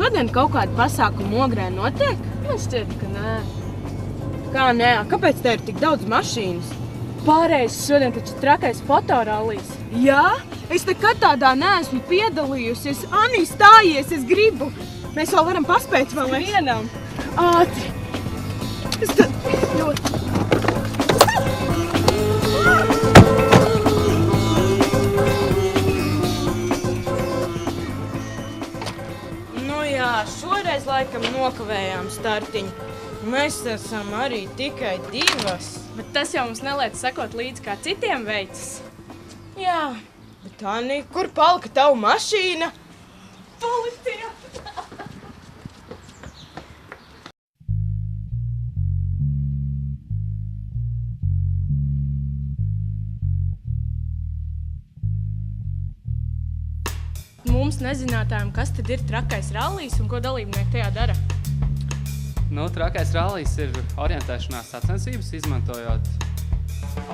šodien kaut kāda pasākuma Ogrē notiek? Man šķiet, ka nē. Kā nē? Kāpēc te ir tik daudz mašīnas? Pārējais šodien taču trakais fotorallijas. Jā? Es nekad tādā neesmu piedalījusies. Anī, stājies, es gribu. Mēs vēl varam paspēt vēl Vienam. ātri. Es tad ļoti... Nu jā, šoreiz laikam nokavējām startiņu. Mēs esam arī tikai 2. Bet tas jau mums neliec sekot līdzi, kā citiem veicas. Jā, bet Anī, kur palika tava mašīna? Policija! Mums nezinātājiem, kas tad ir trakais rallijs un ko dalībnieki tajā dara? Trakais rallijs ir orientēšanās sacensības, izmantojot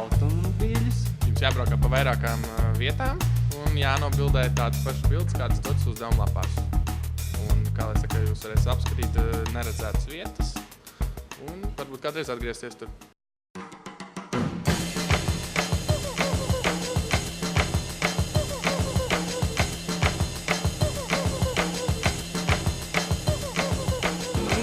automobīļus. Jums jābraukā pa vairākām vietām un jānobildē tādas pašas bildes, kādas dotas uzdevuma lapās. Un, kā lai saka, jūs varēsiet apskatīt neredzētas vietas un varbūt kādreiz atgriezties tur.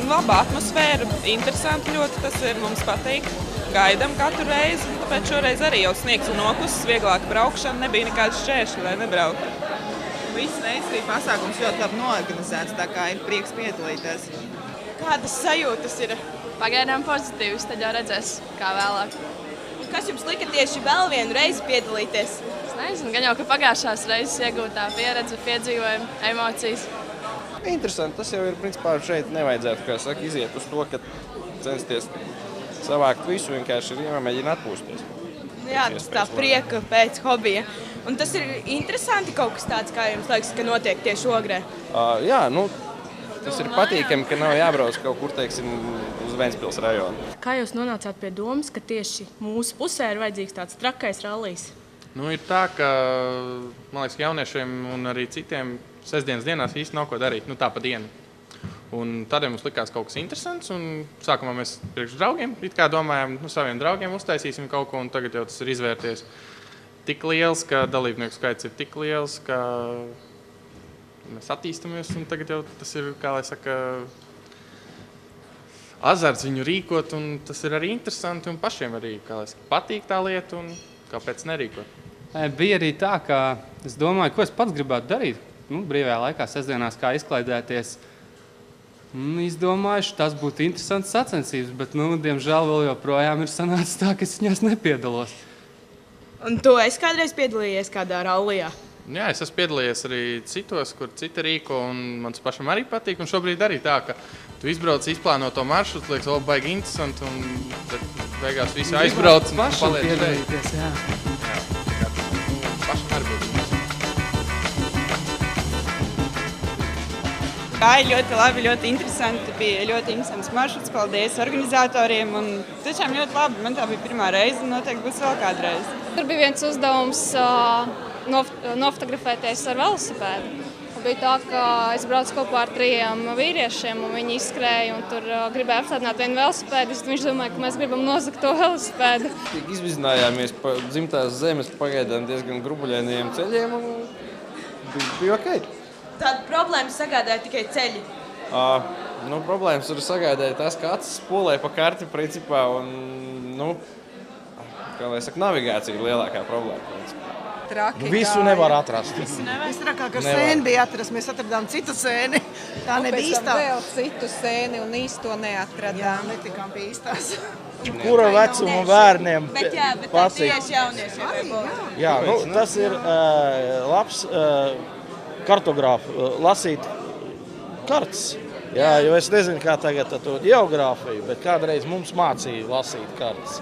Laba atmosfēra, interesanti ļoti tas ir, mums patīk. Gaidam katru reizi, tāpēc šoreiz arī jau sniegs un nokusis, vieglāka braukšana, nebija nekāds šķēršļi, lai nebrauktu. Viss reizes bija pasākums ļoti labi noorganizēts, tā kā ir prieks piedalīties. Kādas sajūtas ir? Pagaidām pozitīvas, tad jau redzēs, kā vēlāk. Un kas jums lika tieši vēl vienu reizi piedalīties? Es nezinu, gan jau, ka pagājušās reizes iegūtā pieredze, piedzīvojumi, emocijas. Interesanti, tas jau ir, principā, šeit nevajadzētu, kā saka, iziet uz to, ka censties savākt visu, vienkārši ir jāmēģina atpūsties. Jā, tas tā prieka pēc hobija. Un tas ir interesanti kaut kas tāds, kā jums liekas, ka notiek tieši Ogrē? Jā, tas ir patīkami, ka nav jābrauc kaut kur, teiksim, uz Ventspils rajonu. Kā jūs nonācāt pie domas, ka tieši mūsu pusē ir vajadzīgs tāds trakais rallijs? Ir tā, ka, man liekas, jauniešiem un arī citiem sestdienas dienās īsti nav ko darīt, tā pa dienu. Un tādēļ mums likās kaut kas interesants, un sākumā mēs priekš draugiem it kā domājām, saviem draugiem uztaisīsim kaut ko, un tagad jau tas ir izvērties tik liels, ka dalībnieku skaits ir tik liels, ka mēs attīstamies, un tagad jau tas ir, kā lai saka, azarts viņu rīkot, un tas ir arī interesanti, un pašiem arī, kā lai saka, patīk tā lieta, un kāpēc nerīkot. Bija arī tā, ka es domāju, ko es pats gribētu darīt. Brīvajā laikā, sestdienās, kā izklaidēties. Izdomājuši, tas būtu interesants sacensības, bet, diemžēl, vēl joprojām ir sanācis tā, ka es viņās nepiedalos. Un tu esi kādreiz piedalījies kādā rallijā? Jā, es esmu piedalījies arī citos, kur citi rīko, un man tas pašam arī patīk. Un šobrīd arī tā, ka tu izbrauc, izplāno to maršrutu, liekas, baigi interesanti, un tad beigās visi aizbrauc un paliec piedalīties, jā. Pašam arī būtu. Gāja ļoti labi, ļoti interesanti, bija ļoti interesants maršruts, paldies organizatoriem un tiešām ļoti labi. Man tā bija pirmā reize un noteikti būs vēl kādreiz. Tur bija viens uzdevums nofotografēties ar velosipēdu. Bija tā, ka es braucu kopā ar 3 vīriešiem un viņi izskrēja un tur gribēja apstādināt vienu velosipēdu. Viņš domāja, ka mēs gribam nozagt to velosipēdu. Izvizinājāmies pa dzimtās zemes pagaidām diezgan grubuļainajiem ceļiem un bija ok. Tāda problēma sagādāja tikai ceļi. Problēmas var sagādāt tas, ka acis spolē pa karti principā un, kā lai saka, navigācija ir lielākā problēma principā. Traki Visu gāja. nevar atrast. Visstrakākā sēne bija atrast, mēs atradām citu sēni. Tā nebija īstā. Vēl citu sēni un īsto neatradām. Jā, netikām pie īstās. Kura vecuma bērniem Bet patīk? tieši jauniešiem. Jā, tas ir labs kartogrāfu lasīt kartas. Jā, jo es nezinu, kā tagad to geogrāfiju, bet kādreiz mums mācīja lasīt kartas.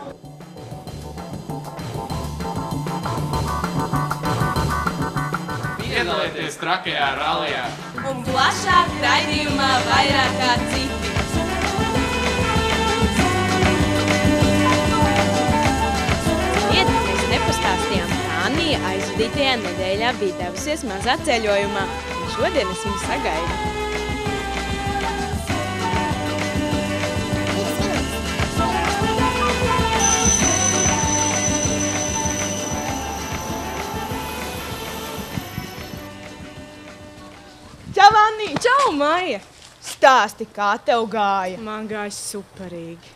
Piedalieties trakajā rallijā. Un plašāk raidījumā vairāk kā citi. Mēs nepastāstījām, ka Anija aizvadītajā nedēļā bija devusies mazā ceļojumā, un šodien es viņu sagaidu. stāsti, kā tev gāja? Man gāja superīgi.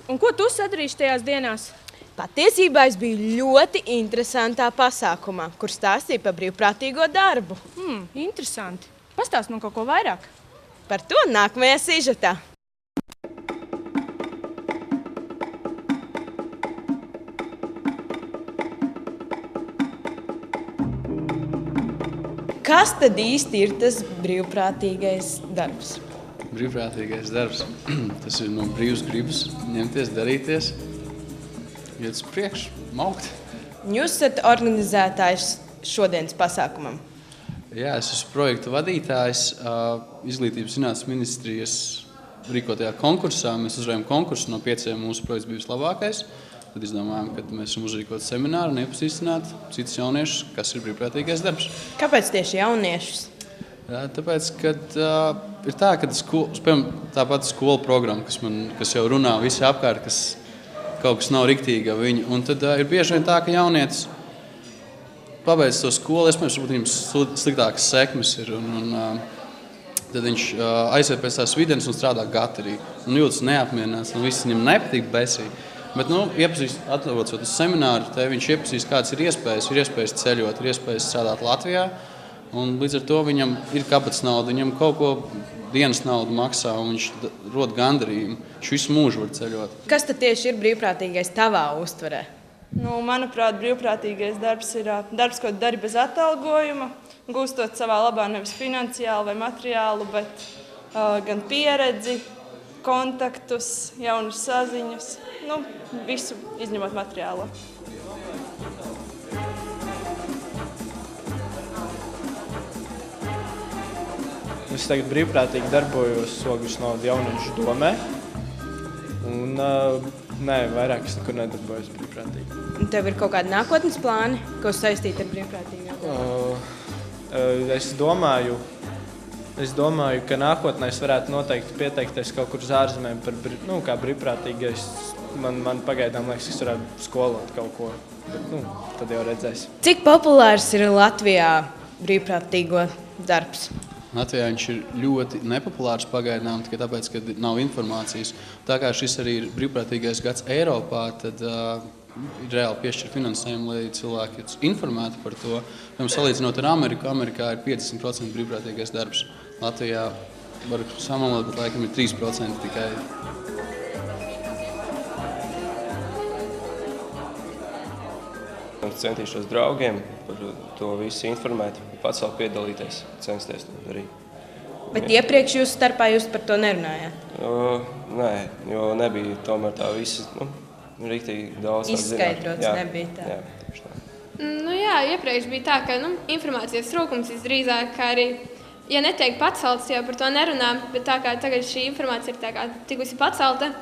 Un ko tu sadarīsi tajās dienās? Patiesībā es biju ļoti interesantā pasākumā, kur stāstīja par brīvprātīgo darbu. Interesanti. Pastāst man kaut ko vairāk. Par to nākamajā sižetā. Kas tad īsti ir tas brīvprātīgais darbs? Brīvprātīgais darbs. Tas ir no brīvas gribas ņemties, darīties, iet uz priekšu, maukt. Jūs esat organizētājs šodienas pasākumam. Jā, es esmu projektu vadītājs Izglītības zinātnes ministrijas rīkotajā konkursā. Mēs uzvarējām konkursu, no 5 mūsu projekts bija vislabākais. Tad izdomājām, ka mēs esam uzrīkot semināru un iepazīstināt citus jauniešus, kas ir brīvprātīgais darbs. Kāpēc tieši jauniešus? Tāpēc, kad ir tā, ka tā pati skola programma, kas jau runā visi apkārt, kas kaut kas nav riktīgi ar viņu. Un tad ir bieži vien tā, ka jaunietis pabeidz to skolu, iespējams, varbūt viņam sliktākas sekmes ir. Tad viņš aiziet pēc tās videnes un strādā gatavī. Un jūtas neapmierināts, un viss viņam nepatīk besīgi. Bet, atbraucot uz semināru, viņš iepazīst, kādas ir iespējas ceļot, ir iespējas strādāt Latvijā. Un līdz ar to viņam ir kabatas nauda, viņam kaut ko dienas naudu maksā, un viņš rod gandarījumu. Viņš visu mūžu var ceļot. Kas tad tieši ir brīvprātīgais tavā uztverē? Manuprāt, brīvprātīgais darbs ir darbs, ko dari bez atalgojuma, gūstot savā labā nevis finansiālu vai materiālu, bet gan pieredzi, kontaktus, jaunas saziņas, visu izņemot materiālo. Es tagad brīvprātīgi darbojos Ogres naudu jauniešu domē. Un, vairāk es nekur nedarbojos brīvprātīgi. Un tev ir kaut kādi nākotnes plāni, ko saistīt ar brīvprātīgām? Es domāju, ka nākotnē es varētu noteikti pieteikties kaut kur uz ārzemēm kā brīvprātīgais. Man pagaidām liekas, ka es varētu skolot kaut ko, bet tad jau redzēs. Cik populārs ir Latvijā brīvprātīgo darbs? Latvijā viņš ir ļoti nepopulārs pagaidām, tikai tāpēc, ka nav informācijas. Tā kā šis arī ir brīvprātīgais gads Eiropā, tad ir reāli piešķir finansējumu, lai cilvēki informētu par to. Salīdzinot ar Ameriku, Amerikā ir 50% brīvprātīgais darbs. Latvijā var samalot, bet laikam ir 3% tikai. Es centīšos draugiem par to visu informēt, pats vēl piedalīties, censties to darīt. Bet iepriekš jūsu starpā jūs par to nerunājāt? Nē, jo nebija tomēr tā visa, riktīgi daudz izskaidrots nebija tā. Jā, tieši tā. Iepriekš bija tā, ka informācijas trūkums visdrīzāk, kā arī, ja netiek pacelts, jau par to nerunā, bet tā kā tagad šī informācija ir tā kā tikusi pacelta,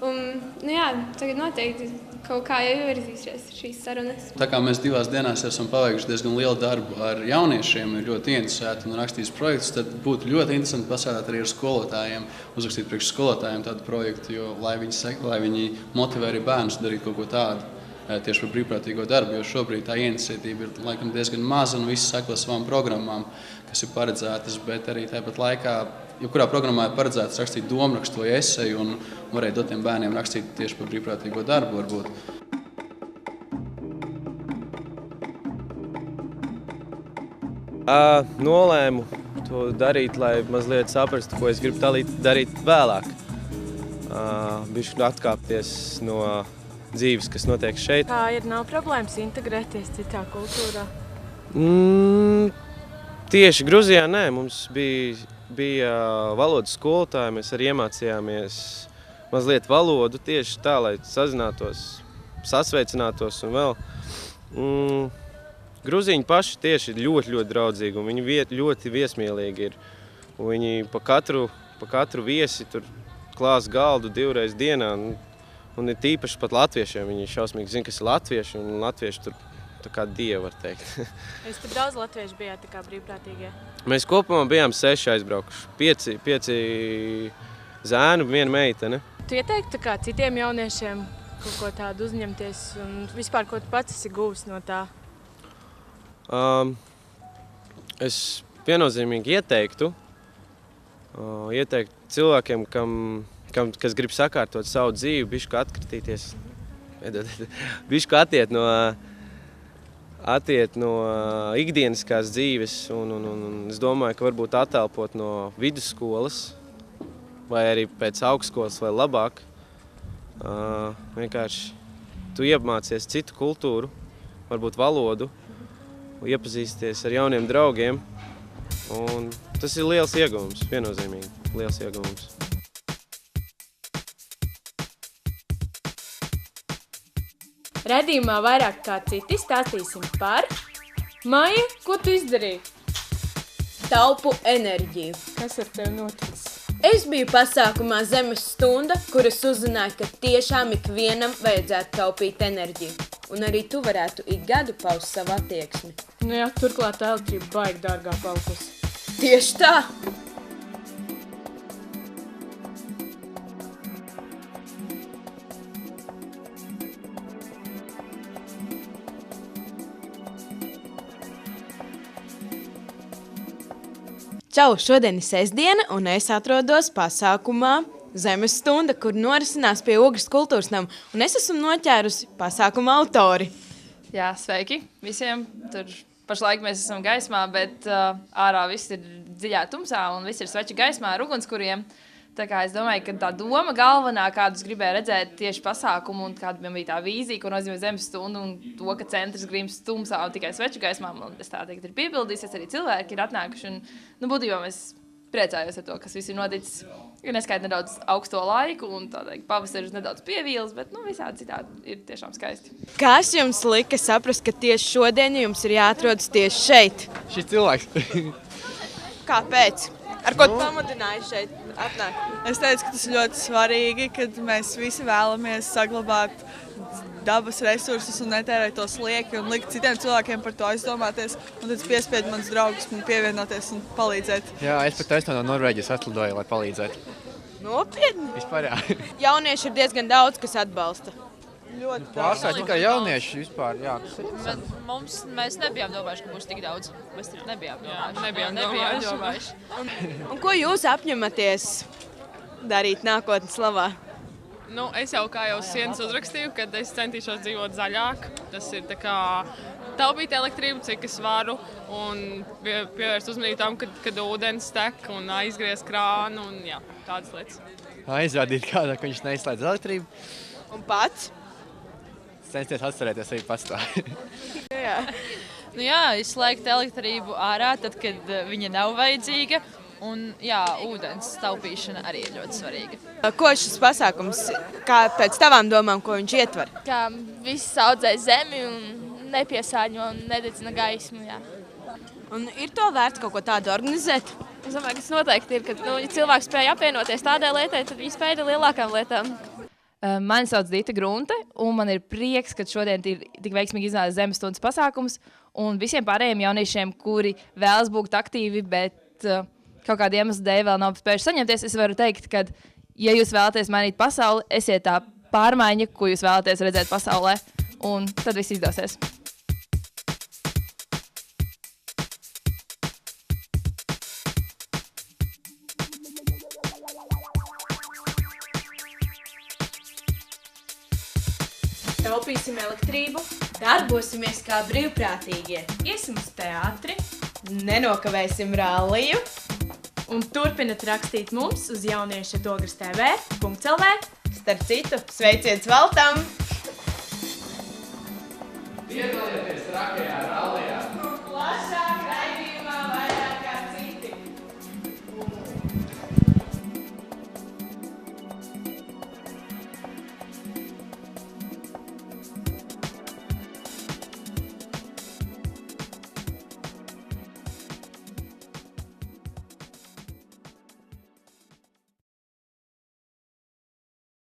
tagad noteikti kaut kā jau virzīsies šīs sarunas. Tā kā mēs 2 dienās esam paveikuši diezgan lielu darbu ar jauniešiem, ir ļoti interesēti un rakstījis projektus, tad būtu ļoti interesanti pasādāt arī ar skolotājiem, uzrakstīt priekš skolotājiem tādu projektu, jo lai viņi motivē arī bērnus darīt kaut ko tādu tieši par brīvprātīgo darbu, jo šobrīd tā iniciatīva ir laikam diezgan maza un visi seko savām programmām, kas ir paredzētas, bet arī tāpat laikā jebkurā programmā ir paredzēts rakstīt domrakstu vai eseju un varēja dot tiem bērniem rakstīt tieši par brīvprātīgo darbu varbūt. Nolēmu to darīt, lai mazliet saprastu, ko es gribu darīt vēlāk. Bišķi atkāpties no dzīves, kas notiek šeit. Kā ir, nav problēmas integrēties citā kultūrā? Tieši Gruzijā nē, mums bija valodas skolotāji, mēs arī iemācījāmies mazliet valodu tieši tā, lai sazinātos, sasveicinātos un vēl. Gruzīņi paši tieši ir ļoti, ļoti draudzīgi un viņi ļoti viesmīlīgi ir. Un viņi pa katru viesi tur klās galdu 2 reizes dienā. Un ir tīpaši pat latviešiem, viņi šausmīgi zina, kas ir latvieši, un latvieši tur tā kā dievi, var teikt. Jūs tur daudz latviešu bijāt tā kā brīvprātīgie? Mēs kopumā bijām 6 aizbraukuši, 5 zēnu, 1 meitene. Tu ieteiktu kā citiem jauniešiem kaut ko tādu uzņemties un vispār, ko tu pats esi guvis no tā? Es viennozīmīgi ieteiktu cilvēkiem, kas grib sakārtot savu dzīvi, bišķi atkritīties, bišķi attiet no ikdieniskās dzīves, un es domāju, ka varbūt attelpot no vidusskolas, vai arī pēc augstskolas vai labāk, vienkārši tu iemācies citu kultūru, varbūt valodu, iepazīsties ar jauniem draugiem, un tas ir liels ieguvums, viennozīmīgi liels ieguvums. Redzījumā vairāk kā citi stāstīsim par... Maija, ko tu izdarīji? Taupu enerģiju. Kas ar tevi noticis? Es biju pasākumā Zemes stunda, kuras uzzināju, ka tiešām ikvienam vajadzētu taupīt enerģiju. Un arī tu varētu ik gadu paust savu attieksmi. Nu jā, turklāt elektrība baigi dārgā palikusi. Tieši tā! Čau, šodien ir sestdiena, un es atrodos pasākumā Zemes stunda, kur norisinās pie Ogres kultūras nama, un es esmu noķērusi pasākuma autori. Jā, sveiki visiem. Tur pašlaik mēs esam gaismā, bet ārā viss ir dziļā tumsā, un viss ir sveču gaismā ar ugunskuriem. Tā kā es domāju, ka tā doma galvenā, kādu es gribēju redzēt tieši pasākumu, un kāda bija tā vīzija, ko nozīmē Zemes stunda, un to, ka centrs grimst tumsā un tikai sveču gaismā, man tā teikt, ir piepildīsies, arī cilvēki ir atnākuši, un būtībā mēs priecājos ar to, kas viss ir noticis. Ir neskaidri nedaudz augsto laiku, un tā teikt, pavasaris nedaudz pievīls, bet visādi citādi ir tiešām skaisti. Kas jums lika saprast, ka tieši šodien jums ir jāatrodas tieši šeit? Šis cilvēks. Kāpēc? Ar ko tu pamudināji šeit atnākt? Es teicu, ka tas ir ļoti svarīgi, kad mēs visi vēlamies saglabāt dabas resursus un netērēt tos lieki un likt citiem cilvēkiem par to aizdomāties. Un tad piespied mans draugus man pievienoties un palīdzēt. Jā, es pat no Norvēģijas atlidoju, lai palīdzētu. Nopietni? Vispār jā. Jaunieši ir diezgan daudz, kas atbalsta. Pārstāv tikai jaunieši vispār, jā. Mēs nebijām domājuši, ka būs tik daudz. Mēs nebijām domājuši. Un ko jūs apņematies darīt nākotnes labā? Es jau kā jau sienas uzrakstīju, kad es centīšos dzīvot zaļāk. Tas ir tā kā taupīt elektrību, cik es varu, un pievērst uzmanību tam, kad ūdens tek un aizgriezt krānu un jā, tādas lietas. Aizrādīt kādam, ka viņš neizslēdz elektrību. Un pats? Censties atcerēties arī pats tā. Jā, izslēgt elektrību ārā, tad, kad viņa nav vajadzīga. Un jā, ūdens taupīšana arī ir ļoti svarīga. Ko šis pasākums, kā pēc tavām domām, ko viņš ietver? Kā viss audzē zemi un nepiesārņo un nededzina gaismu, jā. Un ir to vērts kaut ko tādu organizēt? Es domāju, ka tas noteikti ir, kad ja cilvēks spēja apvienoties tādai lietai, tad viņi spēja lielākām lietām. Mani sauc Dita Grunte, un man ir prieks, ka šodien ir tik veiksmīgi iznācis Zemes stundas pasākums, un visiem pārējiem jauniešiem, kuri vēlas būt aktīvi, bet kaut kādu iemeslu dēļ vēl nav spējuši saņemties, es varu teikt, ka, ja jūs vēlaties mainīt pasauli, esiet tā pārmaiņa, ko jūs vēlaties redzēt pasaulē, un tad viss izdosies. Taupīsim elektrību, darbosimies kā brīvprātīgie, iesim uz teātri, nenokavēsim ralliju un turpināt rakstīt mums uz jaunieši@ogres.tv.lv. Starp citu, sveiciens Valtam! Piedalieties trakajā rallijā! Plašāk!